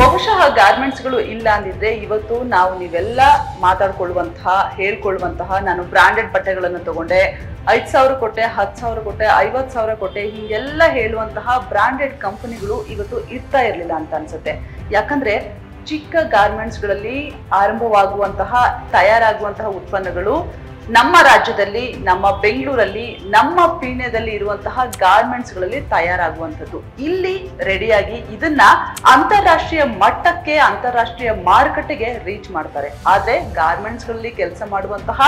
ಬಹುಶಃ ಗಾರ್ಮೆಂಟ್ಸ್ಗಳು ಇಲ್ಲ ಅಂದಿದ್ರೆ ಇವತ್ತು ನಾವು ನೀವೆಲ್ಲ ಮಾತಾಡ್ಕೊಳ್ಳುವಂತಹ ಹೇಳ್ಕೊಳ್ಳುವಂತಹ ನಾನು ಬ್ರಾಂಡೆಡ್ ಬಟ್ಟೆಗಳನ್ನು ತಗೊಂಡೆ 5,000 ಕೊಟ್ಟೆ 10,000 ಕೊಟ್ಟೆ 50,000 ಕೊಟ್ಟೆ ಹೀಗೆಲ್ಲ ಹೇಳುವಂತಹ ಬ್ರಾಂಡೆಡ್ ಕಂಪನಿಗಳು ಇವತ್ತು ಇರ್ತಾ ಇರಲಿಲ್ಲ ಅಂತ ಅನ್ಸುತ್ತೆ. ಯಾಕಂದ್ರೆ ಚಿಕ್ಕ ಗಾರ್ಮೆಂಟ್ಸ್ಗಳಲ್ಲಿ ಆರಂಭವಾಗುವಂತಹ ತಯಾರಾಗುವಂತಹ ಉತ್ಪನ್ನಗಳು ನಮ್ಮ ರಾಜ್ಯದಲ್ಲಿ ನಮ್ಮ ಬೆಂಗಳೂರಲ್ಲಿ ನಮ್ಮ ಪೀಣ್ಯದಲ್ಲಿ ಇರುವಂತಹ ಗಾರ್ಮೆಂಟ್ಸ್ಗಳಲ್ಲಿ ತಯಾರಾಗುವಂಥದ್ದು ಇಲ್ಲಿ ರೆಡಿಯಾಗಿ ಇದನ್ನ ಅಂತಾರಾಷ್ಟ್ರೀಯ ಮಟ್ಟಕ್ಕೆ ಅಂತಾರಾಷ್ಟ್ರೀಯ ಮಾರುಕಟ್ಟೆಗೆ ರೀಚ್ ಮಾಡ್ತಾರೆ. ಆದ್ರೆ ಗಾರ್ಮೆಂಟ್ಸ್ಗಳಲ್ಲಿ ಕೆಲಸ ಮಾಡುವಂತಹ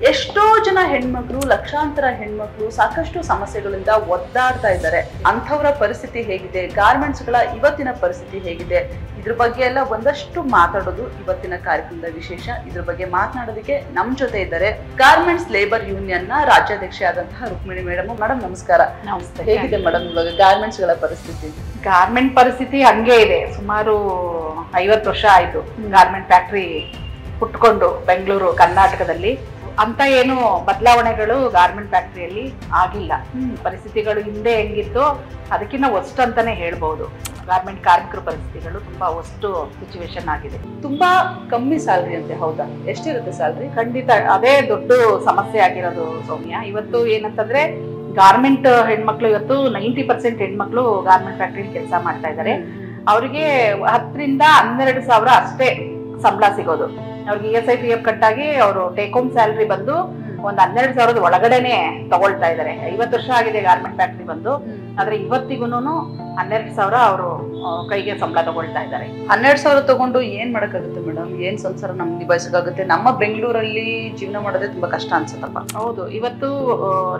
ಎಷ್ಟೋ ಜನ ಹೆಣ್ಮಕ್ಳು ಲಕ್ಷಾಂತರ ಹೆಣ್ಮಕ್ಳು ಸಾಕಷ್ಟು ಸಮಸ್ಯೆಗಳಿಂದ ಒದ್ದಾಡ್ತಾ ಇದ್ದಾರೆ. ಅಂಥವರ ಪರಿಸ್ಥಿತಿ ಹೇಗಿದೆ, ಗಾರ್ಮೆಂಟ್ಸ್ಗಳ ಇವತ್ತಿನ ಪರಿಸ್ಥಿತಿ ಹೇಗಿದೆ, ಇದ್ರ ಬಗ್ಗೆ ಎಲ್ಲ ಒಂದಷ್ಟು ಮಾತಾಡೋದು ಇವತ್ತಿನ ಕಾರ್ಯಕ್ರಮದ ವಿಶೇಷ. ಇದ್ರ ಬಗ್ಗೆ ಮಾತನಾಡೋದಕ್ಕೆ ನಮ್ ಜೊತೆ ಇದ್ದಾರೆ ಗಾರ್ಮೆಂಟ್ಸ್ ಲೇಬರ್ ಯೂನಿಯನ್ ನ ರಾಜ್ಯಾಧ್ಯಕ್ಷೆ ಆದಂತಹ ರುಕ್ಮಿಣಿ ಮೇಡಮ್. ಮೇಡಮ್ ನಮಸ್ಕಾರ. ನಮಸ್ತೆ. ಹೇಗಿದೆ ಮೇಡಮ್ ಇವಾಗ ಗಾರ್ಮೆಂಟ್ಸ್ ಗಳ ಪರಿಸ್ಥಿತಿ? ಗಾರ್ಮೆಂಟ್ ಪರಿಸ್ಥಿತಿ ಹಂಗೆ ಇದೆ. ಸುಮಾರು 50 ವರ್ಷ ಆಯ್ತು ಗಾರ್ಮೆಂಟ್ ಫ್ಯಾಕ್ಟ್ರಿ ಹುಟ್ಕೊಂಡು ಬೆಂಗಳೂರು ಕರ್ನಾಟಕದಲ್ಲಿ. ಅಂತ ಏನು ಬದಲಾವಣೆಗಳು ಗಾರ್ಮೆಂಟ್ ಫ್ಯಾಕ್ಟ್ರಿಯಲ್ಲಿ ಆಗಿಲ್ಲ. ಪರಿಸ್ಥಿತಿಗಳು ಹಿಂದೆ ಹೆಂಗಿತ್ತು ಅದಕ್ಕಿಂತ ವರ್ಸ್ಟ್ ಅಂತಾನೆ ಹೇಳ್ಬಹುದು. ಗಾರ್ಮೆಂಟ್ ಕಾರ್ಮಿಕರ ಪರಿಸ್ಥಿತಿಗಳು ತುಂಬಾ ವರ್ಸ್ಟ್ ಸಿಚುವೇಶನ್ ಆಗಿದೆ. ತುಂಬಾ ಕಮ್ಮಿ ಸ್ಯಾಲ್ರಿ ಅಂತೆ, ಹೌದಾ? ಎಷ್ಟಿರುತ್ತೆ ಸ್ಯಾಲ್ರಿ? ಖಂಡಿತ ಅದೇ ದೊಡ್ಡ ಸಮಸ್ಯೆ ಆಗಿರೋದು ಸೌಮ್ಯ. ಇವತ್ತು ಏನಂತಂದ್ರೆ ಗಾರ್ಮೆಂಟ್ ಹೆಣ್ಮಕ್ಳು ಇವತ್ತು 90% ಹೆಣ್ಮಕ್ಳು ಗಾರ್ಮೆಂಟ್ ಫ್ಯಾಕ್ಟ್ರಿ ಕೆಲಸ ಮಾಡ್ತಾ ಇದ್ದಾರೆ. ಅವರಿಗೆ 10 ರಿಂದ 12 ಸಾವಿರ ಅಷ್ಟೇ ಸಂಬಳ ಸಿಗೋದು. ಅವ್ರಿಗೆ ESI PF ಕಟ್ಟಾಗಿ ಅವರು ಟೇಕ್ ಹೋಮ್ ಸ್ಯಾಲ್ರಿ ಬಂದು ಒಂದ್ 12 ಸಾವಿರದ ಒಳಗಡೆನೆ ತಗೊಳ್ತಾ ಇದ್ದಾರೆ. 50 ವರ್ಷ ಆಗಿದೆ ಗಾರ್ಮೆಂಟ್ ಫ್ಯಾಕ್ಟ್ರಿ ಬಂದು, ಆದ್ರೆ ಇವತ್ತಿಗೂನು 12 ಸಾವಿರ ಅವರು ಕೈಗೆ ಸಂಬಳ ತಗೊಳ್ತಾ ಇದ್ದಾರೆ. 12 ಸಾವಿರ ತಗೊಂಡು ಏನ್ ಮಾಡಕ್ಕಾಗುತ್ತೆ ಮೇಡಮ್? ಏನ್ ಸಂಸಾರ ನಮ್ಗೆ ನಿಭಾಯಿಸಕ್ಕಾಗುತ್ತೆ? ನಮ್ಮ ಬೆಂಗಳೂರಲ್ಲಿ ಜೀವನ ಮಾಡೋದೇ ತುಂಬಾ ಕಷ್ಟ ಅನ್ಸುತ್ತಪ್ಪ. ಹೌದು, ಇವತ್ತು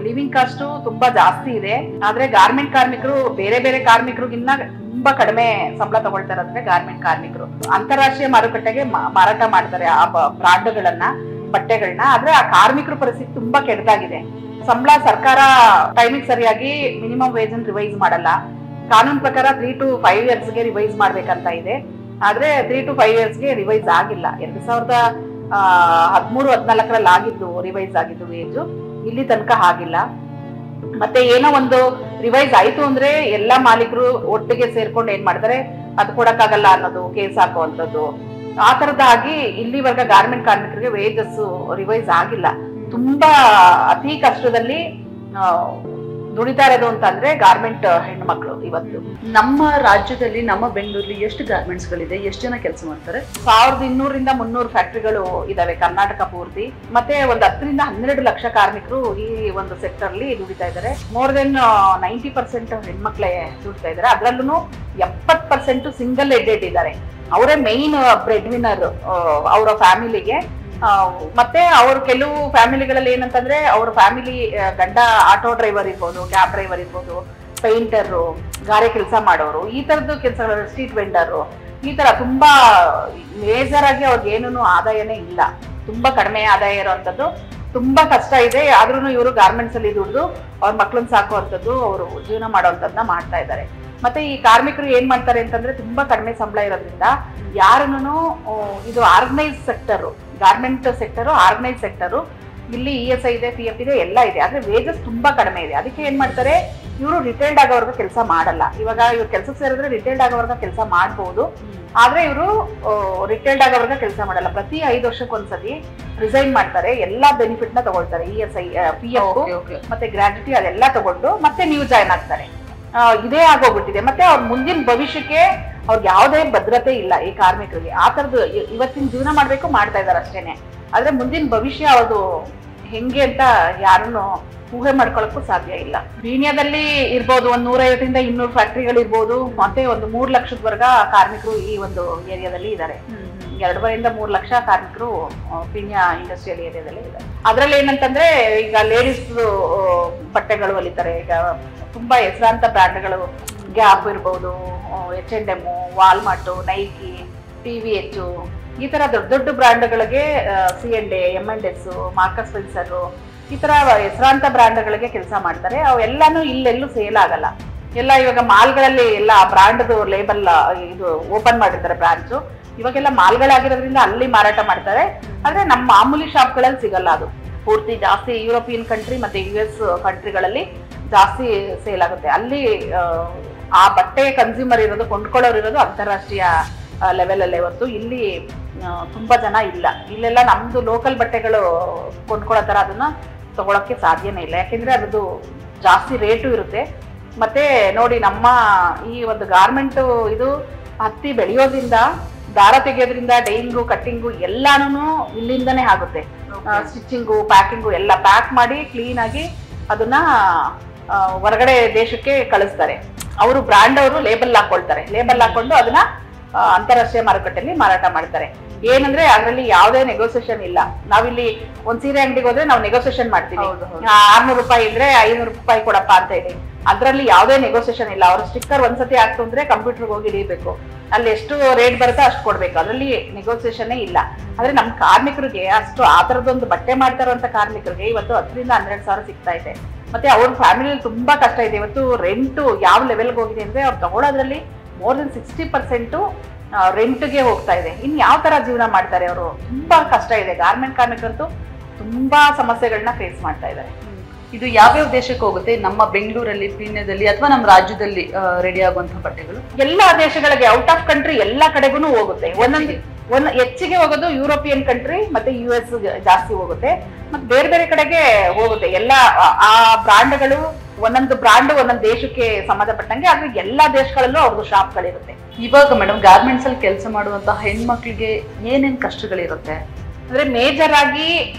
ಲಿವಿಂಗ್ ಕಾಸ್ಟ್ ತುಂಬಾ ಜಾಸ್ತಿ ಇದೆ. ಆದ್ರೆ ಗಾರ್ಮೆಂಟ್ ಕಾರ್ಮಿಕರು ಬೇರೆ ಬೇರೆ ಕಾರ್ಮಿಕರಿಗಿನ್ನ ತುಂಬಾ ಕಡಿಮೆ ಸಂಬಳ ತಗೊಳ್ತಾ ಇರೋದ್ರೆ ಗಾರ್ಮೆಂಟ್ ಕಾರ್ಮಿಕರು ಅಂತಾರಾಷ್ಟ್ರೀಯ ಮಾರುಕಟ್ಟೆಗೆ ಮಾರಾಟ ಮಾಡ್ತಾರೆ ಆ ಬ್ರಾಂಡ್ಗಳನ್ನ, ಬಟ್ಟೆಗಳನ್ನ. ಆದ್ರೆ ಆ ಕಾರ್ಮಿಕರ ಪರಿಸ್ಥಿತಿ ತುಂಬಾ ಕೆಟ್ಟದಾಗಿದೆ. ಸಂಬಳ ಸರ್ಕಾರ ಟೈಮಿಗೆ ಸರಿಯಾಗಿ ಮಿನಿಮಮ್ ವೇಜ್ ಅನ್ನು ರಿವೈಸ್ ಮಾಡಲ್ಲ. ಕಾನೂನು ಪ್ರಕಾರ 3 to 5 years ಗೆ ರಿವೈಸ್ ಮಾಡ್ಬೇಕಂತ ಇದೆ. ಆದ್ರೆ 3 to 5 years ಗೆ ರಿವೈಸ್ ಆಗಿಲ್ಲ. 2013-14 ಆಗಿದ್ದು ರಿವೈಸ್ ಆಗಿದ್ದು ವೇಜು, ಇಲ್ಲಿ ತನಕ ಆಗಿಲ್ಲ. ಮತ್ತೆ ಏನೋ ಒಂದು ರಿವೈಸ್ ಆಯ್ತು ಅಂದ್ರೆ ಎಲ್ಲಾ ಮಾಲೀಕರು ಒಟ್ಟಿಗೆ ಸೇರ್ಕೊಂಡು ಏನ್ ಮಾಡ್ತಾರೆ, ಅದು ಕೊಡಕ್ಕಾಗಲ್ಲ ಅನ್ನೋದು, ಕೇಸ್ ಹಾಕುವಂಥದ್ದು, ಆ ತರದಾಗಿ ಇಲ್ಲಿವರೆಗ ಗಾರ್ಮೆಂಟ್ ಕಾರ್ಮಿಕರಿಗೆ ವೇಜಸ್ ರಿವೈಸ್ ಆಗಿಲ್ಲ. ತುಂಬಾ ಅತಿ ಕಷ್ಟದಲ್ಲಿ ದುಡಿತಾ ಇರೋದು ಅಂತಂದ್ರೆ ಗಾರ್ಮೆಂಟ್ ಹೆಣ್ಮಕ್ಳು. ಇವತ್ತು ನಮ್ಮ ರಾಜ್ಯದಲ್ಲಿ ನಮ್ಮ ಬೆಂಗಳೂರಲ್ಲಿ ಎಷ್ಟು ಗಾರ್ಮೆಂಟ್ಸ್ ಗಳಿದೆ, ಎಷ್ಟು ಜನ ಕೆಲಸ ಮಾಡ್ತಾರೆ? 1200 ರಿಂದ 300 ಫ್ಯಾಕ್ಟ್ರಿಗಳು ಇದಾವೆ ಕರ್ನಾಟಕ ಪೂರ್ತಿ. ಮತ್ತೆ ಒಂದು 10 ರಿಂದ 12 ಲಕ್ಷ ಕಾರ್ಮಿಕರು ಈ ಒಂದು ಸೆಕ್ಟರ್ ಅಲ್ಲಿ ದುಡಿತಾ ಇದ್ದಾರೆ. ಮೋರ್ ದೆನ್ 90% ಹೆಣ್ಮಕ್ಳೇ ದುಡಿತಾ ಇದ್ದಾರೆ. ಅದ್ರಲ್ಲೂ 70% ಸಿಂಗಲ್ ಹೆಡೆಡ್ ಇದ್ದಾರೆ. ಅವರೇ ಮೈನ್ ಬ್ರೆಡ್ ವಿನ್ನರ್ ಅವರ ಫ್ಯಾಮಿಲಿಗೆ. ಮತ್ತೆ ಅವರು ಕೆಲವು ಫ್ಯಾಮಿಲಿಗಳಲ್ಲಿ ಏನಂತಂದ್ರೆ ಅವ್ರ ಫ್ಯಾಮಿಲಿ ಗಂಡ ಆಟೋ ಡ್ರೈವರ್ ಇರ್ಬೋದು, ಕ್ಯಾಬ್ ಡ್ರೈವರ್ ಇರ್ಬೋದು, ಪೇಂಟರು, ಗಾರೆ ಕೆಲಸ ಮಾಡೋರು, ಈ ತರದ್ದು ಕೆಲಸಗಳು, ಸ್ಟ್ರೀಟ್ ವೆಂಡರು, ಈ ತರ ತುಂಬಾ ಮೇಜರ್ ಆಗಿ ಅವ್ರಿಗೆ ಏನೂ ಆದಾಯನೇ ಇಲ್ಲ. ತುಂಬಾ ಕಡಿಮೆ ಆದಾಯ ಇರುವಂತದ್ದು, ತುಂಬಾ ಕಷ್ಟ ಇದೆ. ಆದ್ರೂ ಇವರು ಗಾರ್ಮೆಂಟ್ಸ್ ಅಲ್ಲಿ ದುಡ್ದು ಅವ್ರ ಮಕ್ಳನ್ನ ಸಾಕುವಂಥದ್ದು, ಅವರು ಜೀವನ ಮಾಡುವಂಥದ್ದನ್ನ ಮಾಡ್ತಾ ಇದ್ದಾರೆ. ಮತ್ತೆ ಈ ಕಾರ್ಮಿಕರು ಏನ್ ಮಾಡ್ತಾರೆ ಅಂತಂದ್ರೆ ತುಂಬಾ ಕಡಿಮೆ ಸಂಬಳ ಇರೋದ್ರಿಂದ ಯಾರನ್ನು ಇದು organise sector, garment sector organise sector. ಇಲ್ಲಿ ESI ಇದೆ, PF ಇದೆ, ಎಲ್ಲ ಇದೆ. ಆದ್ರೆ ವೇಜಸ್ ತುಂಬಾ ಕಡಿಮೆ ಇದೆ. ಅದಕ್ಕೆ ಏನ್ ಮಾಡ್ತಾರೆ, ಇವರು ರಿಟೈರ್ಡ್ ಆಗೋವರೆಗೂ ಕೆಲಸ ಮಾಡಲ್ಲ. ಇವಾಗ ಇವ್ರು ಕೆಲಸಕ್ಕೆ ಸೇರಿದ್ರೆ ರಿಟೈರ್ಡ್ ಆಗೋವರೆಗೂ ಕೆಲಸ ಮಾಡ್ಬೋದು. ಆದ್ರೆ ಇವರು ರಿಟೈರ್ಡ್ ಆಗೋವರೆಗೂ ಕೆಲಸ ಮಾಡಲ್ಲ. ಪ್ರತಿ 5 ವರ್ಷಕ್ಕೊಂದ್ಸತಿ ರಿಸೈನ್ ಮಾಡ್ತಾರೆ. ಎಲ್ಲಾ ಬೆನಿಫಿಟ್ ನ ತಗೊಳ್ತಾರೆ, ESI PF ಮತ್ತೆ ಗ್ರಾಚ್ಯುಟಿ ಅದೆಲ್ಲ ತಗೊಂಡು ಮತ್ತೆ ನೀವು ಜಾಯ್ನ್ ಆಗ್ತಾರೆ. ಇದೇ ಆಗೋಗ್ಬಿಟ್ಟಿದೆ. ಮತ್ತೆ ಅವ್ರ ಮುಂದಿನ ಭವಿಷ್ಯಕ್ಕೆ ಅವ್ರಿಗೆ ಯಾವುದೇ ಭದ್ರತೆ ಇಲ್ಲ ಈ ಕಾರ್ಮಿಕರಿಗೆ. ಆ ತರದ್ದು ಇವತ್ತಿನ ಜೀವನ ಮಾಡ್ಬೇಕು, ಮಾಡ್ತಾ ಇದಾರೆ ಅಷ್ಟೇನೆ. ಆದ್ರೆ ಮುಂದಿನ ಭವಿಷ್ಯ ಅವ್ರದ್ದು ಹೆಂಗೆ ಅಂತ ಯಾರನ್ನು ಊಹೆ ಮಾಡ್ಕೊಳಕ್ಕೂ ಸಾಧ್ಯ ಇಲ್ಲ. ಪೀಣ್ಯದಲ್ಲಿ ಇರ್ಬೋದು ಒಂದು 150 ರಿಂದ 200 ಫ್ಯಾಕ್ಟ್ರಿಗಳು ಇರ್ಬೋದು. ಮತ್ತೆ ಒಂದು 3 ಲಕ್ಷದವರೆಗ ಕಾರ್ಮಿಕರು ಈ ಒಂದು ಏರಿಯಾದಲ್ಲಿ ಇದ್ದಾರೆ. 2 ರಿಂದ 3 ಲಕ್ಷ ಕಾರ್ಮಿಕರು ಪೀಣ್ಯ ಇಂಡಸ್ಟ್ರಿಯಲ್ ಏರಿಯಾದಲ್ಲಿ ಇದ್ದಾರೆ. ಅದ್ರಲ್ಲಿ ಏನಂತಂದ್ರೆ ಈಗ ಲೇಡೀಸ್ ಬಟ್ಟೆಗಳು ಹೊಲಿತಾರೆ. ಈಗ ತುಂಬಾ ಹೆಸರಾಂತ ಬ್ರ್ಯಾಂಡ್ಗಳು, ಗ್ಯಾಪ್ ಇರ್ಬೋದು, H&M, ವಾಲ್ಮಾರ್ಟ್, ನೈಕಿ, TVH, ಈ ತರ ದೊಡ್ಡ ದೊಡ್ಡ ಬ್ರ್ಯಾಂಡ್ಗಳಿಗೆ C&A, M&S, ಮಾರ್ಕಸ್ ಸ್ಪೆನ್ಸರ್, ಈ ತರ ಹೆಸರಾಂತ ಬ್ರ್ಯಾಂಡ್ಗಳಿಗೆ ಕೆಲಸ ಮಾಡ್ತಾರೆ. ಅವೆಲ್ಲಾನು ಇಲ್ಲೆಲ್ಲೂ ಸೇಲ್ ಆಗಲ್ಲ. ಎಲ್ಲ ಇವಾಗ ಮಾಲ್ಗಳಲ್ಲಿ ಎಲ್ಲ ಬ್ರ್ಯಾಂಡ್ದು ಲೇಬಲ್ ಇದು ಓಪನ್ ಮಾಡಿರ್ತಾರೆ ಬ್ರಾಂಚು. ಇವಾಗೆಲ್ಲ ಮಾಲ್ಗಳಾಗಿರೋದ್ರಿಂದ ಅಲ್ಲಿ ಮಾರಾಟ ಮಾಡ್ತಾರೆ. ಆದ್ರೆ ನಮ್ಮ ಮಾಮೂಲಿ ಶಾಪ್ಗಳಲ್ಲಿ ಸಿಗಲ್ಲ. ಅದು ಪೂರ್ತಿ ಜಾಸ್ತಿ ಯುರೋಪಿಯನ್ ಕಂಟ್ರಿ ಮತ್ತೆ US ಕಂಟ್ರಿಗಳಲ್ಲಿ ಜಾಸ್ತಿ ಸೇಲ್ ಆಗುತ್ತೆ. ಅಲ್ಲಿ ಆ ಬಟ್ಟೆ ಕನ್ಸ್ಯೂಮರ್ ಇರೋದು, ಕೊಂಡ್ಕೊಳ್ಳೋರು ಇರೋದು ಅಂತಾರಾಷ್ಟ್ರೀಯ ಲೆವೆಲ್ ಅಲ್ಲೇ ಹೊತ್ತು ಇಲ್ಲಿ ತುಂಬಾ ಜನ ಇಲ್ಲ. ಇಲ್ಲೆಲ್ಲ ನಮ್ದು ಲೋಕಲ್ ಬಟ್ಟೆಗಳು ಕೊಂಡ್ಕೊಳ್ಳೋ ತರ ಅದನ್ನ ತಗೊಳಕ್ಕೆ ಸಾಧ್ಯನೇ ಇಲ್ಲ, ಯಾಕೆಂದ್ರೆ ಅದ್ರದ್ದು ಜಾಸ್ತಿ ರೇಟು ಇರುತ್ತೆ. ಮತ್ತೆ ನೋಡಿ ನಮ್ಮ ಈ ಒಂದು ಗಾರ್ಮೆಂಟ್ ಇದು ಹತ್ತಿ ಬೆಳೆಯೋದ್ರಿಂದ, ದಾರ ತೆಗೆಯೋದ್ರಿಂದ, ಡೈಯಿಂಗು ಕಟ್ಟಿಂಗು ಎಲ್ಲಾನು ಇಲ್ಲಿಂದನೇ ಆಗುತ್ತೆ. ಸ್ಟಿಚಿಂಗು ಪ್ಯಾಕಿಂಗು ಎಲ್ಲ ಪ್ಯಾಕ್ ಮಾಡಿ ಕ್ಲೀನ್ ಆಗಿ ಅದನ್ನ ಹೊರಗಡೆ ದೇಶಕ್ಕೆ ಕಳಿಸ್ತಾರೆ. ಅವರು ಬ್ರ್ಯಾಂಡ್ ಅವರು ಲೇಬಲ್ ಹಾಕೊಳ್ತಾರೆ, ಲೇಬಲ್ ಹಾಕೊಂಡು ಅದನ್ನ ಅಂತಾರಾಷ್ಟ್ರೀಯ ಮಾರುಕಟ್ಟೆಯಲ್ಲಿ ಮಾರಾಟ ಮಾಡ್ತಾರೆ. ಏನಂದ್ರೆ ಅದರಲ್ಲಿ ಯಾವುದೇ ನೆಗೋಸಿಯೇಷನ್ ಇಲ್ಲ. ನಾವಿಲ್ಲಿ ಒಂದ್ ಸೀರೆ ಅಂಗಡಿಗೆ ಹೋದ್ರೆ ನಾವು ನೆಗೋಸಿಯೇಷನ್ ಮಾಡ್ತೀವಿ, 600 ರೂಪಾಯಿ ಇದ್ರೆ 500 ರೂಪಾಯಿ ಕೊಡಪ್ಪ ಅಂತ ಹೇಳಿ. ಅದ್ರಲ್ಲಿ ಯಾವುದೇ ನೆಗೋಸಿಯೇಷನ್ ಇಲ್ಲ. ಅವ್ರ ಸ್ಟಿಕ್ಕರ್ ಒಂದ್ಸತಿ ಹಾಕ್ತು ಅಂದ್ರೆ ಕಂಪ್ಯೂಟರ್ಗೆ ಹೋಗಿ ಹಿಡಿಬೇಕು, ಅಲ್ಲಿ ಎಷ್ಟು ರೇಟ್ ಬರುತ್ತೋ ಅಷ್ಟು ಕೊಡ್ಬೇಕು, ಅದರಲ್ಲಿ ನೆಗೋಸಿಯೇಷನ್ ಇಲ್ಲ. ಆದ್ರೆ ನಮ್ ಕಾರ್ಮಿಕರಿಗೆ ಅಷ್ಟು ಆ ತರದೊಂದು ಬಟ್ಟೆ ಮಾಡ್ತಾ ಇರುವಂತ ಕಾರ್ಮಿಕರಿಗೆ ಇವತ್ತು 10 ರಿಂದ 12 ಸಾವಿರ ಸಿಗ್ತಾ ಇದೆ. ಮತ್ತೆ ಅವ್ರ ಫ್ಯಾಮಿಲಿಯಲ್ಲಿ ತುಂಬಾ ಕಷ್ಟ ಇದೆ. ಇವತ್ತು ರೆಂಟು ಯಾವ ಲೆವೆಲ್ಗೆ ಹೋಗಿದೆ ಅಂದ್ರೆ ಅವ್ರು ತಗೊಳ್ಳೋದ್ರಲ್ಲಿ ಮೋರ್ ದೆನ್ 60% ರೆಂಟ್ಗೆ ಹೋಗ್ತಾ ಇದೆ. ಇನ್ ಯಾವ ತರ ಜೀವನ ಮಾಡ್ತಾರೆ ಅವರು? ತುಂಬಾ ಕಷ್ಟ ಇದೆ. ಗಾರ್ಮೆಂಟ್ ಕಾರ್ಮಿಕರಂತೂ ತುಂಬಾ ಸಮಸ್ಯೆಗಳನ್ನ ಫೇಸ್ ಮಾಡ್ತಾ ಇದ್ದಾರೆ. ಇದು ಯಾವ್ಯಾವ ದೇಶಕ್ಕೆ ಹೋಗುತ್ತೆ? ನಮ್ಮ ಬೆಂಗಳೂರಲ್ಲಿ, ಪೀಣ್ಯದಲ್ಲಿ ಅಥವಾ ನಮ್ಮ ರಾಜ್ಯದಲ್ಲಿ ರೆಡಿ ಆಗುವಂತಹ ಬಟ್ಟೆಗಳು ಎಲ್ಲಾ ದೇಶಗಳಿಗೆ, ಔಟ್ ಆಫ್ ಕಂಟ್ರಿ ಎಲ್ಲಾ ಕಡೆಗೂ ಹೋಗುತ್ತೆ. ಹೆಚ್ಚಿಗೆ ಹೋಗೋದು ಯುರೋಪಿಯನ್ ಕಂಟ್ರಿ ಮತ್ತೆ US ಜಾಸ್ತಿ ಹೋಗುತ್ತೆ, ಮತ್ತೆ ಬೇರೆ ಬೇರೆ ಕಡೆಗೆ ಹೋಗುತ್ತೆ. ಎಲ್ಲ ಆ ಬ್ರಾಂಡ್ಗಳು ಒಂದೊಂದು ಬ್ರಾಂಡ್ ಒಂದೊಂದು ದೇಶಕ್ಕೆ ಸಂಬಂಧಪಟ್ಟಂಗೆ, ಆದ್ರೆ ಎಲ್ಲಾ ದೇಶಗಳಲ್ಲೂ ಅವ್ರದ್ದು ಶಾಪ್ಗಳಿರುತ್ತೆ. ಇವಾಗ ಮೇಡಮ್ ಗಾರ್ಮೆಂಟ್ಸ್ ಅಲ್ಲಿ ಕೆಲಸ ಮಾಡುವಂತಹ ಹೆಣ್ಮಕ್ಳಿಗೆ ಏನೇನ್ ಕಷ್ಟಗಳಿರುತ್ತೆ ಅಂದ್ರೆ ಮೇಜರ್ ಆಗಿ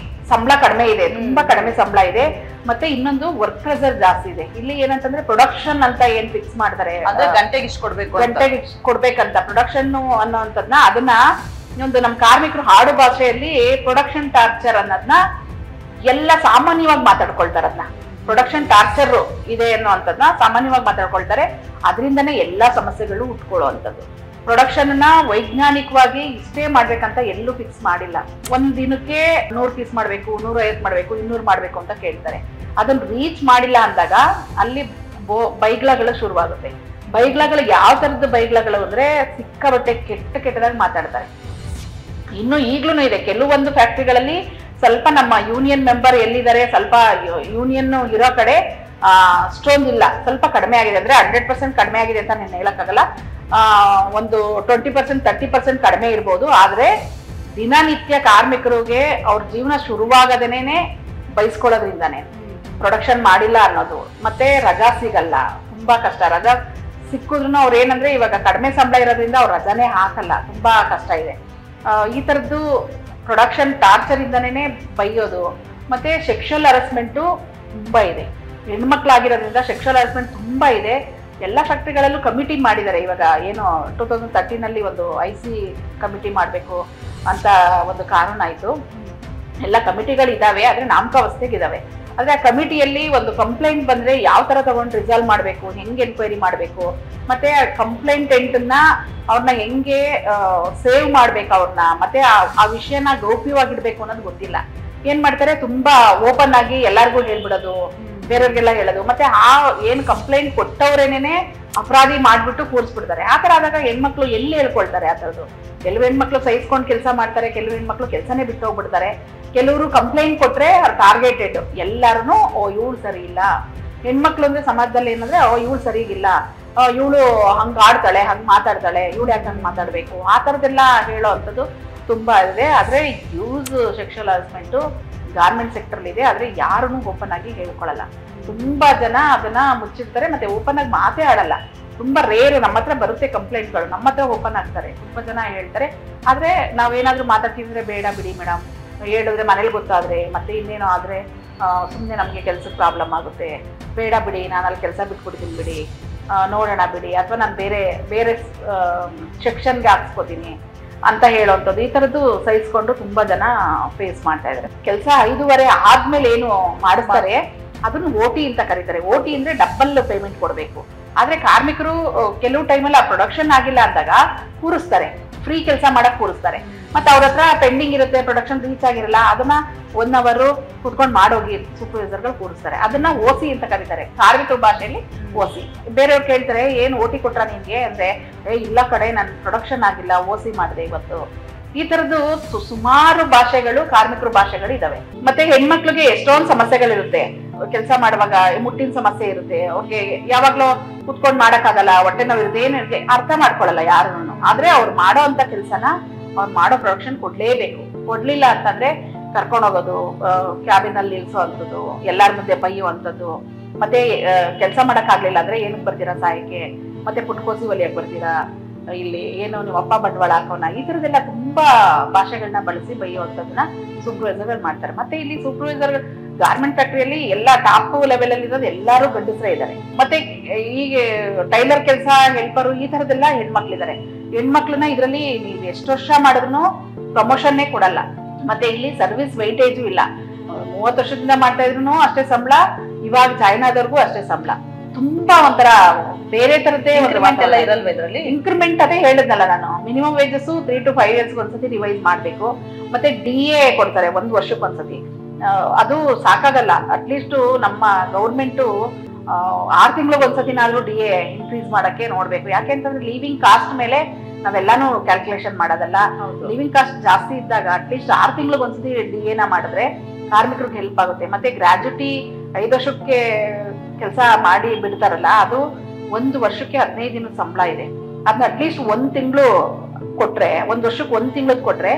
ಸಂಬಳ ಕಡಿಮೆ ಇದೆ, ತುಂಬಾ ಕಡಿಮೆ ಸಂಬಳ ಇದೆ. ಮತ್ತೆ ಇನ್ನೊಂದು ವರ್ಕ್ ಪ್ರೆಸರ್ ಜಾಸ್ತಿ ಇದೆ. ಇಲ್ಲಿ ಏನಂತಂದ್ರೆ ಪ್ರೊಡಕ್ಷನ್ ಅಂತ ಏನ್ ಫಿಕ್ಸ್ ಮಾಡ್ತಾರೆ, ಅಂದ್ರೆ ಗಂಟೆಗೆ ಇಷ್ಟು ಕೊಡ್ಬೇಕು, ಗಂಟೆಗೆ ಕೊಡ್ಬೇಕಂತ ಪ್ರೊಡಕ್ಷನ್ ಅನ್ನೋಂಥದ್ನ ಅದನ್ನ ಒಂದು ನಮ್ಮ ಕಾರ್ಮಿಕರು ಹಾಡು ಭಾಷೆಯಲ್ಲಿ ಪ್ರೊಡಕ್ಷನ್ ಟಾರ್ಚರ್ ಅನ್ನೋದನ್ನ ಎಲ್ಲ ಸಾಮಾನ್ಯವಾಗಿ ಮಾತಾಡ್ಕೊಳ್ತಾರೆ. ಅದನ್ನ ಪ್ರೊಡಕ್ಷನ್ ಟಾರ್ಚರ್ ಇದೆ ಅನ್ನೋಂಥದ್ನ ಸಾಮಾನ್ಯವಾಗಿ ಮಾತಾಡ್ಕೊಳ್ತಾರೆ. ಅದರಿಂದನೇ ಎಲ್ಲಾ ಸಮಸ್ಯೆಗಳು ಉಟ್ಕೊಳ್ಳುವಂಥದ್ದು. ಪ್ರೊಡಕ್ಷನ್ ನ ವೈಜ್ಞಾನಿಕವಾಗಿ ಇಷ್ಟೇ ಮಾಡ್ಬೇಕಂತ ಎಲ್ಲೂ ಫಿಕ್ಸ್ ಮಾಡಿಲ್ಲ. ಒಂದ್ ದಿನಕ್ಕೆ 100 ಪೀಸ್ ಮಾಡ್ಬೇಕು, 150 ಮಾಡ್ಬೇಕು, 200 ಮಾಡ್ಬೇಕು ಅಂತ ಕೇಳ್ತಾರೆ. ಅದನ್ನ ರೀಚ್ ಮಾಡಿಲ್ಲ ಅಂದಾಗ ಅಲ್ಲಿ ಬೈಗ್ಲಗಳು ಶುರುವಾಗುತ್ತೆ. ಬೈಗ್ಲಗಳು ಯಾವ ತರದ ಬೈಗ್ಲಗಳು ಅಂದ್ರೆ ಸಿಕ್ಕಾಬಟ್ಟೆ ಕೆಟ್ಟದಾಗಿ ಮಾತಾಡ್ತಾರೆ. ಇನ್ನು ಈಗ್ಲೂ ಇದೆ ಕೆಲವೊಂದು ಫ್ಯಾಕ್ಟ್ರಿಗಳಲ್ಲಿ ಸ್ವಲ್ಪ ನಮ್ಮ ಯೂನಿಯನ್ ಮೆಂಬರ್ ಎಲ್ಲಿದ್ದಾರೆ, ಸ್ವಲ್ಪ ಯೂನಿಯನ್ ಇರೋ ಕಡೆ ಅಷ್ಟೊಂದಿಲ್ಲ, ಸ್ವಲ್ಪ ಕಡಿಮೆ ಆಗಿದೆ. ಅಂದ್ರೆ 100% ಕಡಿಮೆ ಆಗಿದೆ ಅಂತ ನಾನು ಹೇಳಕ್ಕಾಗಲ್ಲ. ಒಂದು 20% 30% ಕಡಿಮೆ ಇರ್ಬೋದು. ಆದ್ರೆ ದಿನನಿತ್ಯ ಕಾರ್ಮಿಕರಿಗೆ ಅವ್ರ ಜೀವನ ಶುರುವಾಗದೇನೆ ಬಯಸ್ಕೊಳ್ಳೋದ್ರಿಂದಾನೆ ಪ್ರೊಡಕ್ಷನ್ ಮಾಡಿಲ್ಲ ಅನ್ನೋದು. ಮತ್ತೆ ರಜಾ ಸಿಗಲ್ಲ, ತುಂಬಾ ಕಷ್ಟ. ರಜಾ ಸಿಕ್ಕಿದ್ರು ಅವ್ರು ಏನಂದ್ರೆ ಇವಾಗ ಕಡಿಮೆ ಸಂಬಳ ಇರೋದ್ರಿಂದ ಅವ್ರು ರಜಾನೇ ಹಾಕಲ್ಲ, ತುಂಬಾ ಕಷ್ಟ ಇದೆ. ಈ ತರದ್ದು ಪ್ರೊಡಕ್ಷನ್ ಟಾರ್ಚರ್ ಇಂದನೇ ಬೈಯೋದು. ಮತ್ತೆ ಸೆಕ್ಷುವಲ್ ಹರಾಸ್ಮೆಂಟು ತುಂಬಾ ಇದೆ. ಹೆಣ್ಮಕ್ಳಾಗಿರೋದ್ರಿಂದ ಸೆಕ್ಷುವಲ್ ಹರಾಸ್ಮೆಂಟ್ ತುಂಬಾ ಇದೆ. ಎಲ್ಲ ಫ್ಯಾಕ್ಟ್ರಿಗಳಲ್ಲೂ ಕಮಿಟಿ ಮಾಡಿದ್ದಾರೆ. ಇವಾಗ ಏನು 2013 ಒಂದು IC ಕಮಿಟಿ ಮಾಡಬೇಕು ಅಂತ ಒಂದು ಕಾನೂನು ಆಯ್ತು. ಎಲ್ಲ ಕಮಿಟಿಗಳು ಇದಾವೆ, ಆದ್ರೆ ನಾಮಕಾವಸ್ಥೆಗೆ ಇದಾವೆ. ಆದ್ರೆ ಆ ಕಮಿಟಿಯಲ್ಲಿ ಒಂದು ಕಂಪ್ಲೇಂಟ್ ಬಂದ್ರೆ ಯಾವ ತರ ತಗೊಂಡು ರಿಸಾಲ್ವ್ ಮಾಡ್ಬೇಕು, ಹೆಂಗೆ ಎನ್ಕ್ವೈರಿ ಮಾಡ್ಬೇಕು, ಮತ್ತೆ ಕಂಪ್ಲೇಂಟೆಂಟ್ನ ಅವ್ರನ್ನ ಹೆಂಗೆ ಸೇವ್ ಮಾಡ್ಬೇಕು ಅವ್ರನ್ನ, ಮತ್ತೆ ಆ ವಿಷಯನ ಗೌಪ್ಯವಾಗಿಡ್ಬೇಕು ಅನ್ನೋದು ಗೊತ್ತಿಲ್ಲ. ಏನ್ ಮಾಡ್ತಾರೆ, ತುಂಬಾ ಓಪನ್ ಆಗಿ ಎಲ್ಲಾರ್ಗೂ ಹೇಳ್ಬಿಡೋದು, ಬೇರೆಯವ್ರಿಗೆಲ್ಲ ಹೇಳೋದು. ಮತ್ತೆ ಆ ಏನ್ ಕಂಪ್ಲೇಂಟ್ ಕೊಟ್ಟವ್ರೇನೇನೆ ಅಪರಾಧಿ ಮಾಡ್ಬಿಟ್ಟು ಕೂರಿಸ್ಬಿಡ್ತಾರೆ. ಆತರ ಆದಾಗ ಹೆಣ್ಮಕ್ಳು ಎಲ್ಲಿ ಹೇಳ್ಕೊಳ್ತಾರೆ? ಆ ತರದ್ದು ಕೆಲವು ಹೆಣ್ಮಕ್ಳು ಸಹಿಸ್ಕೊಂಡು ಕೆಲಸ ಮಾಡ್ತಾರೆ, ಕೆಲವು ಹೆಣ್ಮಕ್ಳು ಕೆಲಸನೇ ಬಿಟ್ಟು ಹೋಗ್ಬಿಡ್ತಾರೆ. ಕೆಲವರು ಕಂಪ್ಲೇಂಟ್ ಕೊಟ್ರೆ ಟಾರ್ಗೆಟೆಡ್ ಎಲ್ಲಾರು ಇವಳು ಸರಿ ಇಲ್ಲ. ಹೆಣ್ಮಕ್ಳು ಅಂದ್ರೆ ಸಮಾಜದಲ್ಲಿ ಏನಂದ್ರೆ ಇವಳು ಸರಿಗಿಲ್ಲ, ಇವಳು ಹಂಗ ಆಡ್ತಾಳೆ, ಹಂಗ್ ಮಾತಾಡ್ತಾಳೆ, ಇವಳು ಯಾಕೆ ಹಂಗ್ ಮಾತಾಡ್ಬೇಕು, ಆ ತರದೆಲ್ಲ ಹೇಳೋ ಅಂಥದ್ದು ತುಂಬಾ ಇದೆ. ಆದ್ರೆ use sexual harassment garment sector ಇದೆ, ಆದ್ರೆ ಯಾರನ್ನು ಓಪನ್ ಆಗಿ ಹೇಳ್ಕೊಳಲ್ಲ. ತುಂಬಾ ಜನ ಅದನ್ನ ಮುಚ್ಚಿರ್ತಾರೆ, ಮತ್ತೆ ಓಪನ್ ಆಗಿ ಮಾತೇ ಆಡಲ್ಲ. ತುಂಬಾ ರೇರ್. ನಮ್ಮ ಹತ್ರ ಬರುತ್ತೆ ಕಂಪ್ಲೇಂಟ್ಗಳು, ನಮ್ಮ ಹತ್ರ ಓಪನ್ ಆಗ್ತಾರೆ, ತುಂಬಾ ಜನ ಹೇಳ್ತಾರೆ. ಆದ್ರೆ ನಾವೇನಾದ್ರೂ ಮಾತಾಡ್ತಿದ್ರೆ ಬೇಡ ಬಿಡಿ ಮೇಡಮ್, ಹೇಳಿದ್ರೆ ಮನೇಲಿ ಗೊತ್ತಾದ್ರೆ ಮತ್ತೆ ಇನ್ನೇನೋ ಆದ್ರೆ ಸುಮ್ಮನೆ ನಮ್ಗೆ ಕೆಲ್ಸಕ್ಕೆ ಪ್ರಾಬ್ಲಮ್ ಆಗುತ್ತೆ, ಬೇಡ ಬಿಡಿ, ನಾನು ಅಲ್ಲಿ ಕೆಲಸ ಬಿಟ್ಬಿಡ್ತೀನಿ ಬಿಡಿ, ನೋಡೋಣ ಬಿಡಿ, ಅಥವಾ ನಾನು ಬೇರೆ ಬೇರೆ ಸೆಕ್ಷನ್ಗೆ ಹಾಕ್ಸ್ಕೊತೀನಿ ಅಂತ ಹೇಳೋಂಥದ್ದು. ಈ ತರದ್ದು ಸಹಿಸ್ಕೊಂಡು ತುಂಬಾ ಜನ ಫೇಸ್ ಮಾಡ್ತಾ ಇದ್ದಾರೆ. ಕೆಲಸ 5:30 ಆದ್ಮೇಲೆ ಏನು ಮಾಡಿಸ್ತಾರೆ ಅದನ್ನು OT ಅಂತ ಕರೀತಾರೆ. OT ಅಂದ್ರೆ ಡಬಲ್ ಪೇಮೆಂಟ್ ಕೊಡ್ಬೇಕು. ಆದ್ರೆ ಕಾರ್ಮಿಕರು ಕೆಲವು ಟೈಮಲ್ಲಿ ಆ ಪ್ರೊಡಕ್ಷನ್ ಆಗಿಲ್ಲ ಅಂದಾಗ ಕೂರಿಸ್ತಾರೆ, ಫ್ರೀ ಕೆಲಸ ಮಾಡಕ್ ಕೂರಿಸ್ತಾರೆ. ಮತ್ತೆ ಅವ್ರ ಹತ್ರ ಪೆಂಡಿಂಗ್ ಇರುತ್ತೆ, ಪ್ರೊಡಕ್ಷನ್ ರೀಚ್ ಆಗಿರಲ್ಲ, ಅದನ್ನ 1 ಅವರ್ ಕುತ್ಕೊಂಡು ಮಾಡೋಗಿ ಸೂಪರ್ವೈಸರ್ಗಳು ಕೂರಿಸ್ತಾರೆ. ಅದನ್ನ OC ಅಂತ ಕರೀತಾರೆ, ಕಾರ್ಮಿಕರ ಭಾಷೆಯಲ್ಲಿ OC. ಬೇರೆಯವ್ರು ಕೇಳ್ತಾರೆ ಏನು OT ಕೊಟ್ರ ನಿನ್ಗೆ ಅಂದ್ರೆ, ಇಲ್ಲ ಕಡೆ ನನ್ ಪ್ರೊಡಕ್ಷನ್ ಆಗಿಲ್ಲ, OC ಮಾಡಿದೆ ಇವತ್ತು. ಈ ತರದ್ದು ಸುಮಾರು ಭಾಷೆಗಳು, ಕಾರ್ಮಿಕರ ಭಾಷೆಗಳು ಇದಾವೆ. ಮತ್ತೆ ಹೆಣ್ಮಕ್ಳಿಗೆ ಎಷ್ಟೊಂದು ಸಮಸ್ಯೆಗಳಿರುತ್ತೆ. ಕೆಲಸ ಮಾಡುವಾಗ ಮುಟ್ಟಿನ ಸಮಸ್ಯೆ ಇರುತ್ತೆ, ಅವ್ರಿಗೆ ಯಾವಾಗ್ಲೂ ಕುತ್ಕೊಂಡ್ ಮಾಡಕ್ಕಾಗಲ್ಲ, ಹೊಟ್ಟೆ ನೋವು ಇರುತ್ತೆ, ಏನಿರುತ್ತೆ ಅರ್ಥ ಮಾಡ್ಕೊಳಲ್ಲ ಯಾರನ್ನು. ಆದ್ರೆ ಅವ್ರು ಮಾಡೋ ಅಂತ ಕೆಲ್ಸನ ಅವ್ರು ಮಾಡೋ ಪ್ರೊಡಕ್ಷನ್ ಕೊಡ್ಲೇಬೇಕು. ಕೊಡ್ಲಿಲ್ಲ ಅಂತಂದ್ರೆ ಕರ್ಕೊಂಡು ಹೋಗೋದು, ಕ್ಯಾಬಿನ್ ಅಲ್ಲಿ ನಿಲ್ಸೋ ಅಂತದ್ದು, ಎಲ್ಲಾರ ಮುಂದೆ ಬೈಯುವಂಥದ್ದು, ಮತ್ತೆ ಕೆಲಸ ಮಾಡಕ್ ಆಗ್ಲಿಲ್ಲ ಅಂದ್ರೆ ಏನಕ್ಕೆ ಬರ್ತೀರಾ ಸಹಾಯಕ್ಕೆ, ಮತ್ತೆ ಪುಟ್ಕೋಸಿ ಒಲಿಯಕ್ ಬರ್ತೀರಾ, ಇಲ್ಲಿ ಏನು ನೀವು ಅಪ್ಪ ಬಂಡವಾಳ ಹಾಕೋಣ, ಈ ತರದೆಲ್ಲ ತುಂಬಾ ಭಾಷೆಗಳನ್ನ ಬಳಸಿ ಬೈಯುವಂಥದ್ದನ್ನ ಸೂಪರ್ವೈಸರ್ಗಳು ಮಾಡ್ತಾರೆ. ಮತ್ತೆ ಇಲ್ಲಿ ಸೂಪರ್ವೈಸರ್ ಗಾರ್ಮೆಂಟ್ ಫ್ಯಾಕ್ಟ್ರಿಯಲ್ಲಿ ಎಲ್ಲಾ ಟಾಪ್ ಲೆವೆಲ್ ಅಲ್ಲಿ ಇರೋದು ಎಲ್ಲಾರು ಗಂಡಸರೇ ಇದ್ದಾರೆ. ಮತ್ತೆ ಈಗ ಟೈಲರ್ ಕೆಲಸ, ಹೆಲ್ಪರು, ಈ ತರದೆಲ್ಲ ಹೆಣ್ಮಕ್ಳಿದ್ದಾರೆ. ಹೆಣ್ಮಕ್ಳನ್ನ ಇದ್ರಲ್ಲಿ ನೀವು ಎಷ್ಟು ವರ್ಷ ಮಾಡಿದ್ರು ಪ್ರಮೋಷನ್ನೇ ಕೊಡಲ್ಲ. ಮತ್ತೆ ಇಲ್ಲಿ ಸರ್ವಿಸ್ ವೈಟೇಜು ಇಲ್ಲ. 30 ವರ್ಷದಿಂದ ಮಾಡ್ತಾ ಇದ್ರು ಅಷ್ಟೇ ಸಂಬಳ, ಇವಾಗ ಜಾಯ್ನ್ ಆದವ್ರಿಗೂ ಅಷ್ಟೇ ಸಂಬಳ. ತುಂಬಾ ಒಂಥರ ಬೇರೆ ತರದ್ದೇ ಇರಲ್ವ ಇದ್ರಲ್ಲಿ? ಇನ್ಕ್ರಿಮೆಂಟ್ ಅದೇ ಹೇಳಿದ್ನಲ್ಲ ನಾನು, ಮಿನಿಮಮ್ ವೇಜಸ್ 3 to 5 years ಒಂದ್ಸತಿ ರಿವೈಸ್ ಮಾಡ್ಬೇಕು. ಮತ್ತೆ DA ಕೊಡ್ತಾರೆ 1 ವರ್ಷಕ್ಕೆ ಒಂದ್ಸತಿ. ಅದು ಸಾಕಾಗಲ್ಲ. ಅಟ್ಲೀಸ್ಟ್ ನಮ್ಮ ಗೌರ್ಮೆಂಟ್ 6 ತಿಂಗಳಿಗೆ ಒಂದ್ಸತಿನಾದ್ರೂ DA ಇನ್ಕ್ರೀಸ್ ಮಾಡಕ್ಕೆ ನೋಡ್ಬೇಕು. ಯಾಕೆಂತಂದ್ರೆ ಲೀವಿಂಗ್ ಕಾಸ್ಟ್ ಮೇಲೆ ನಾವೆಲ್ಲಾನು ಕ್ಯಾಲ್ಕುಲೇಷನ್ ಮಾಡೋದಲ್ಲ. ಲಿವಿಂಗ್ ಕಾಸ್ಟ್ ಜಾಸ್ತಿ ಇದ್ದಾಗ ಅಟ್ಲೀಸ್ಟ್ 6 ತಿಂಗಳಿಗೆ ಒಂದ್ಸತಿ DA ನ ಮಾಡಿದ್ರೆ ಕಾರ್ಮಿಕರಿಗೆ ಹೆಲ್ಪ್ ಆಗುತ್ತೆ. ಮತ್ತೆ ಗ್ರಾಜ್ಯುಟಿ 5 ವರ್ಷಕ್ಕೆ ಕೆಲಸ ಮಾಡಿ ಬಿಡ್ತಾರಲ್ಲ, ಅದು 1 ವರ್ಷಕ್ಕೆ 15 ದಿನದ ಸಂಬಳ ಇದೆ. ಅದನ್ನ ಅಟ್ಲೀಸ್ಟ್ 1 ತಿಂಗಳು ಕೊಟ್ರೆ, 1 ವರ್ಷಕ್ಕೆ 1 ತಿಂಗಳದ್ ಕೊಟ್ರೆ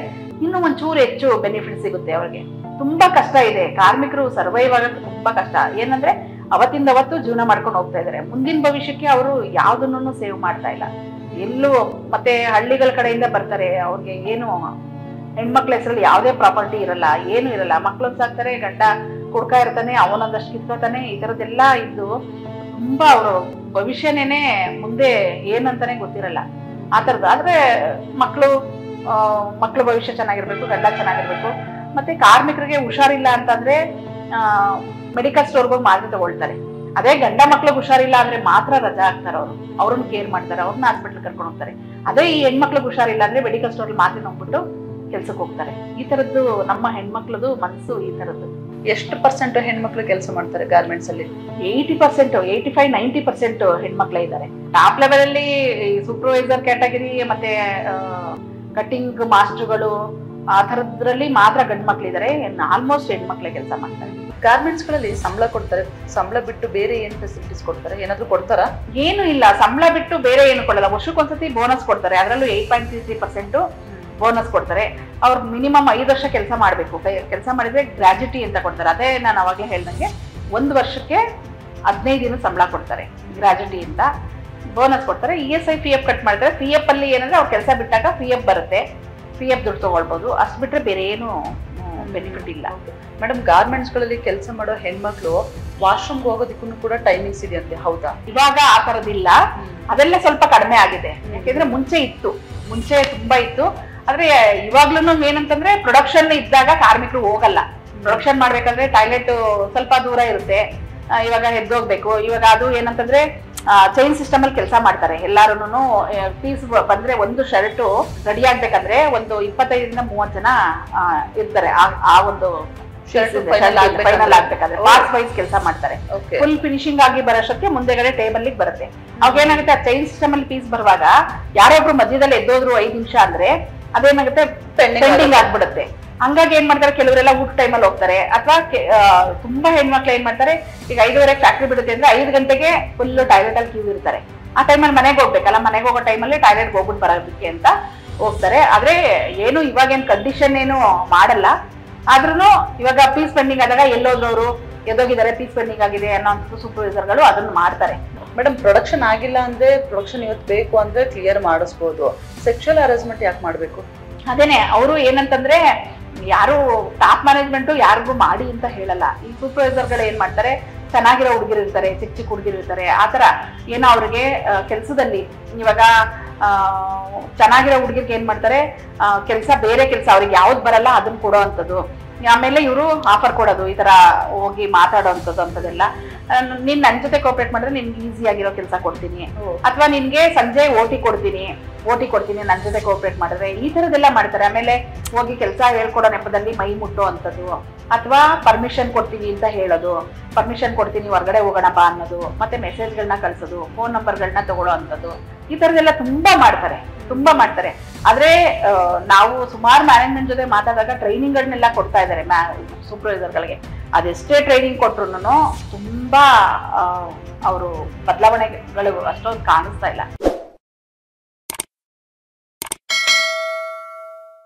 ಇನ್ನು ಒಂಚೂರು ಹೆಚ್ಚು ಬೆನಿಫಿಟ್ ಸಿಗುತ್ತೆ ಅವ್ರಿಗೆ. ತುಂಬಾ ಕಷ್ಟ ಇದೆ, ಕಾರ್ಮಿಕರು ಸರ್ವೈವ್ ಆಗಕ್ಕೆ ತುಂಬಾ ಕಷ್ಟ. ಏನಂದ್ರೆ ಅವತ್ತಿಂದ ಅವತ್ತು ಜೀವನ ಮಾಡ್ಕೊಂಡು ಹೋಗ್ತಾ ಇದಾರೆ. ಮುಂದಿನ ಭವಿಷ್ಯಕ್ಕೆ ಅವರು ಯಾವ್ದನ್ನು ಸೇವ್ ಮಾಡ್ತಾ ಇಲ್ಲ ಎಲ್ಲೂ. ಮತ್ತೆ ಹಳ್ಳಿಗಳ ಕಡೆಯಿಂದ ಬರ್ತಾರೆ, ಅವ್ರಿಗೆ ಏನು ಹೆಣ್ಮಕ್ಳ ಹೆಸರಲ್ಲಿ ಯಾವುದೇ ಪ್ರಾಪರ್ಟಿ ಇರಲ್ಲ, ಏನು ಇರಲ್ಲ. ಮಕ್ಳೊಂದ್ ಸಾಕ್ತಾರೆ, ಗಂಡ ಕುಡ್ಕಾ ಇರ್ತಾನೆ, ಅವನೊಂದಷ್ಟು ಕಿತ್ಕೋತಾನೆ, ಈ ತರದ್ದೆಲ್ಲ ಇದ್ದು ತುಂಬಾ ಅವರು ಭವಿಷ್ಯನೇನೆ ಮುಂದೆ ಏನಂತಾನೆ ಗೊತ್ತಿರಲ್ಲ ಆ ತರದ್ದು. ಆದ್ರೆ ಮಕ್ಳು ಭವಿಷ್ಯ ಚೆನ್ನಾಗಿರ್ಬೇಕು, ಗಂಡ ಚೆನ್ನಾಗಿರ್ಬೇಕು. ಮತ್ತೆ ಕಾರ್ಮಿಕರಿಗೆ ಹುಷಾರಿಲ್ಲ ಅಂತಂದ್ರೆ ಮೆಡಿಕಲ್ ಸ್ಟೋರ್ಗೆ ಹೋಗಿ ಮಾತ್ರ ತಗೊಳ್ತಾರೆ. ಅದೇ ಗಂಡ ಮಕ್ಳಿಗೆ ಹುಷಾರಿಲ್ಲ ಅಂದ್ರೆ ಮಾತ್ರ ರಜಾ ಹಾಕ್ತಾರೆ, ಅವ್ರನ್ನ ಕೇರ್ ಮಾಡ್ತಾರೆ, ಅವ್ರನ್ನ ಹಾಸ್ಪಿಟಲ್ ಕರ್ಕೊಂಡು ಹೋಗ್ತಾರೆ. ಅದೇ ಈ ಹೆಣ್ಮಕ್ಳಿಗೆ ಹುಷಾರಿಲ್ಲ ಅಂದ್ರೆ ಮೆಡಿಕಲ್ ಸ್ಟೋರ್ ಮಾತ್ರ ನೋಡ್ಬಿಟ್ಟು ಕೆಲ್ಸಕ್ಕೆ ಹೋಗ್ತಾರೆ. ಈ ತರದ್ದು ನಮ್ಮ ಹೆಣ್ಮಕ್ಳದು ಮನಸ್ಸು ಈ ತರದ್ದು. ಎಷ್ಟು % ಹೆಣ್ಮಕ್ಳು ಕೆಲಸ ಮಾಡ್ತಾರೆ ಗಾರ್ಮೆಂಟ್ಸ್ ಅಲ್ಲಿ? 80%, 85-90% ಹೆಣ್ಮಕ್ಳೇ ಇದ್ದಾರೆ. ಟಾಪ್ ಲೆವೆಲ್ ಅಲ್ಲಿ ಸೂಪರ್ವೈಸರ್ ಕ್ಯಾಟಗರಿ ಮತ್ತೆ ಕಟಿಂಗ್ ಮಾಸ್ಟರ್ಗಳು ಆ ತರದ್ರಲ್ಲಿ ಮಾತ್ರ ಗಂಡು ಮಕ್ಳಿದ್ದಾರೆ. ಆಲ್ಮೋಸ್ಟ್ ಹೆಣ್ಮಕ್ಳೇ ಕೆಲಸ ಮಾಡ್ತಾರೆ. ಗಾರ್ಮೆಂಟ್ಸ್ ಗಳಲ್ಲಿ ಸಂಬಳ ಕೊಡ್ತಾರೆ, ಸಂಬಳ ಬಿಟ್ಟು ಬೇರೆ ಏನ್ ಫೆಸಿಲಿಟೀಸ್ ಕೊಡ್ತಾರೆ? ಏನಾದ್ರು ಕೊಡ್ತಾರಾ? ಏನು ಇಲ್ಲ, ಸಂಬಳ ಬಿಟ್ಟು ಬೇರೆ ಏನು ಕೊಡಲ್ಲ. ವರ್ಷಕ್ಕೊಂದ್ಸತಿ ಬೋನಸ್ ಕೊಡ್ತಾರೆ, ಅದರಲ್ಲೂ 8.33% ಬೋನಸ್ ಕೊಡ್ತಾರೆ. ಅವ್ರು ಮಿನಿಮಮ್ 5 ವರ್ಷ ಕೆಲಸ ಮಾಡ್ಬೇಕು. ಕೆಲಸ ಮಾಡಿದ್ರೆ ಗ್ರಾಜ್ಯುಟಿ ಅಂತ ಕೊಡ್ತಾರೆ. ಅದೇ ನಾನು ಅವಾಗಲೇ ಹೇಳ್ದಂಗೆ 1 ವರ್ಷಕ್ಕೆ 15 ದಿನ ಸಂಬಳ ಕೊಡ್ತಾರೆ ಗ್ರಾಜ್ಯುಟಿ ಅಂತ. ಬೋನಸ್ ಕೊಡ್ತಾರೆ. ESI PF ಕಟ್ ಮಾಡ್ತಾರೆ. PF ಅಲ್ಲಿ ಏನಂದ್ರೆ ಅವ್ರು ಕೆಲಸ ಬಿಟ್ಟಾಗ PF ಬರುತ್ತೆ, PF ದುಡ್ಡು ತಗೊಳ್ಬಹುದು. ಅಷ್ಟು ಬಿಟ್ರೆ ಬೇರೆ ಏನು ಬೆನಿಫಿಟ್ ಇಲ್ಲ. ಮೇಡಮ್, ಗಾರ್ಮೆಂಟ್ಸ್ ಗಳಲ್ಲಿ ಕೆಲಸ ಮಾಡೋ ಹೆಣ್ಮಕ್ಳು ವಾಶ್ರೂಮ್ಗೆ ಹೋಗೋದಕ್ಕೂ ಕೂಡ ಟೈಮಿಂಗ್ಸ್ ಇದೆಯಂತೆ, ಹೌದಾ? ಇವಾಗ ಆ ತರದಿಲ್ಲ, ಅದೆಲ್ಲ ಸ್ವಲ್ಪ ಕಡಿಮೆ ಆಗಿದೆ. ಯಾಕೆಂದ್ರೆ ಮುಂಚೆ ತುಂಬಾ ಇತ್ತು. ಆದ್ರೆ ಇವಾಗ್ಲೂ ಏನಂತಂದ್ರೆ ಪ್ರೊಡಕ್ಷನ್ ಇದ್ದಾಗ ಕಾರ್ಮಿಕರು ಹೋಗಲ್ಲ. ಪ್ರೊಡಕ್ಷನ್ ಮಾಡ್ಬೇಕಂದ್ರೆ ಟಾಯ್ಲೆಟ್ ಸ್ವಲ್ಪ ದೂರ ಇರುತ್ತೆ, ಇವಾಗ ಎದ್ದೋಗ್ಬೇಕು. ಇವಾಗ ಅದು ಏನಂತಂದ್ರೆ ಚೈನ್ ಸಿಸ್ಟಮ್ ಅಲ್ಲಿ ಕೆಲಸ ಮಾಡ್ತಾರೆ. ಎಲ್ಲಾರು ಪೀಸ್ ಬಂದ್ರೆ ಒಂದು ಶರ್ಟ್ ರೆಡಿ ಆಗ್ಬೇಕಂದ್ರೆ ಒಂದು 25-30 ಜನ ಇರ್ತಾರೆ. ಆ ಒಂದು ಫೈನಲ್ ಆಗ್ಬೇಕಾದ್ರೆ ಪಾರ್ಟ್ಸ್ ವೈಸ್ ಕೆಲಸ ಮಾಡ್ತಾರೆ. ಫುಲ್ ಫಿನಿಶಿಂಗ್ ಆಗಿ ಬರೋಷ್ಟಕ್ಕೆ ಮುಂದೆಗಡೆ ಟೇಬಲ್ ಬರುತ್ತೆ. ಅವಾಗ ಏನಾಗುತ್ತೆ, ಆ ಚೈನ್ ಸಿಸ್ಟಮ್ ಅಲ್ಲಿ ಪೀಸ್ ಬರುವಾಗ ಯಾರೊಬ್ರು ಮಧ್ಯದಲ್ಲಿ ಎದ್ದೋದ್ರು 5 ನಿಮಿಷ ಅಂದ್ರೆ ಅದೇನಾಗುತ್ತೆ, ಪೆಂಡಿಂಗ್ ಆಗ್ಬಿಡುತ್ತೆ. ಹಂಗಾಗಿ ಏನ್ ಮಾಡ್ತಾರೆ, ಕೆಲವರೆಲ್ಲ ಊಟ ಟೈಮಲ್ಲಿ ಹೋಗ್ತಾರೆ. ಅಥವಾ ತುಂಬಾ ಹೆಣ್ಮಕ್ಳು ಏನ್ ಮಾಡ್ತಾರೆ, ಈಗ 5:30 ಫ್ಯಾಕ್ಟ್ರಿ ಬಿಡುತ್ತೆ ಅಂದ್ರೆ 5 ಗಂಟೆಗೆ ಫುಲ್ ಟಾಯ್ಲೆಟ್ ಅಲ್ಲಿ ಕ್ಯೂ ಇರ್ತಾರೆ. ಆ ಟೈಮಲ್ಲಿ ಮನೆಗೆ ಹೋಗ್ಬೇಕಲ್ಲ, ಮನೆಗೆ ಹೋಗೋ ಟೈಮಲ್ಲಿ ಟಾಯ್ಲೆಟ್ ಹೋಗ್ಬಿಟ್ಟು ಬರೋದಕ್ಕೆ ಅಂತ ಹೋಗ್ತಾರೆ. ಆದ್ರೆ ಏನು ಇವಾಗೇನ್ ಕಂಡೀಷನ್ ಏನು ಮಾಡಲ್ಲ. ಆದ್ರೂ ಇವಾಗ ಪೀಸ್ ಪೆಂಡಿಂಗ್ ಆದಾಗ ಎಲ್ಲೋದ್ರು ಎದೋಗಿದ್ದಾರೆ, ಪೀಸ್ ಪೆಂಡಿಂಗ್ ಆಗಿದೆ ಅನ್ನೋ ಸೂಪರ್ವೈಸರ್ಗಳು ಅದನ್ನು ಮಾಡ್ತಾರೆ. ಮೇಡಮ್, ಪ್ರೊಡಕ್ಷನ್ ಆಗಿಲ್ಲ ಅಂದ್ರೆ ಪ್ರೊಡಕ್ಷನ್ ಇವತ್ತು ಬೇಕು ಅಂದ್ರೆ ಕ್ಲಿಯರ್ ಮಾಡಿಸ್ಬೋದು. ಸೆಕ್ಷುವಲ್ ಹರಾಸ್ಮೆಂಟ್ ಯಾಕೆ ಮಾಡ್ಬೇಕು? ಅದೇನೆ, ಅವರು ಏನಂತಂದ್ರೆ ಯಾರು ಟಾಪ್ ಮ್ಯಾನೇಜ್ಮೆಂಟ್ ಯಾರಿಗೂ ಮಾಡಿ ಅಂತ ಹೇಳಲ್ಲ. ಈ ಸೂಪರ್ವೈಸರ್ಗಳು ಏನ್ ಮಾಡ್ತಾರೆ, ಚೆನ್ನಾಗಿರೋ ಹುಡುಗಿರು ಇರ್ತಾರೆ, ಚಿಕ್ಕ ಹುಡುಗಿರು ಇರ್ತಾರೆ. ಆತರ ಏನೋ ಅವ್ರಿಗೆ ಕೆಲ್ಸದಲ್ಲಿ ಇವಾಗ ಚೆನ್ನಾಗಿರೋ ಹುಡುಗಿರ್ಗೆ ಏನ್ ಮಾಡ್ತಾರೆ, ಬೇರೆ ಕೆಲಸ ಅವ್ರಿಗೆ ಯಾವ್ದು ಬರಲ್ಲ ಅದನ್ನ ಕೊಡೋ ಅಂತದ್ದು. ಆಮೇಲೆ ಇವರು ಆಫರ್ ಕೊಡೋದು, ಈ ತರ ಹೋಗಿ ಮಾತಾಡೋ ಅಂತದ್ದು ಅಂತದೆಲ್ಲ. ನೀನ್ ನನ್ ಜೊತೆ ಕೋಆಪರೇಟ್ ಮಾಡಿದ್ರೆ ನಿನ್ಗೆ ಈಸಿ ಆಗಿರೋ ಕೆಲಸ ಕೊಡ್ತೀನಿ, ಅಥವಾ ನಿನ್ಗೆ ಸಂಜೆ ಓಟಿ ಕೊಡ್ತೀನಿ ನನ್ ಜೊತೆ ಕೋಆಪರೇಟ್ ಮಾಡಿದ್ರೆ, ಈ ತರದೆಲ್ಲ ಮಾಡ್ತಾರೆ. ಆಮೇಲೆ ಹೋಗಿ ಕೆಲಸ ಹೇಳ್ಕೊಡೋ ನೆಪದಲ್ಲಿ ಮೈ ಮುಟ್ಟೋ ಅಂತದ್ದು, ಅಥವಾ ಪರ್ಮಿಷನ್ ಕೊಡ್ತೀನಿ ಅಂತ ಹೇಳೋದು, ಪರ್ಮಿಷನ್ ಕೊಡ್ತೀನಿ ಹೊರಗಡೆ ಹೋಗೋಣ ಬಾ ಅನ್ನೋದು, ಮತ್ತೆ ಮೆಸೇಜ್ಗಳನ್ನ ಕಳ್ಸೋದು, ಫೋನ್ ನಂಬರ್ಗಳನ್ನ ತಗೊಳ್ಳೋ ಅಂತದ್ದು, ಈ ತರದೆಲ್ಲ ತುಂಬಾ ಮಾಡ್ತಾರೆ. ತುಂಬಾ ಮಾಡ್ತಾರೆ. ಆದ್ರೆ ನಾವು ಸುಮಾರು ಮ್ಯಾನೇಜ್ಮೆಂಟ್ ಜೊತೆ ಮಾತಾಡಿದಾಗ ಟ್ರೈನಿಂಗ್ ಗಳನ್ನೆಲ್ಲ ಕೊಡ್ತಾ ಇದ್ದಾರೆ ಸೂಪರ್ವೈಸರ್ಗಳಿಗೆ. ಅದೆಷ್ಟೇ ಟ್ರೈನಿಂಗ್ ಕೊಟ್ರು ತುಂಬಾ ಅವರು ಬದಲಾವಣೆಗಳು ಅಷ್ಟೊಂದು ಕಾಣಿಸ್ತಾ ಇಲ್ಲ.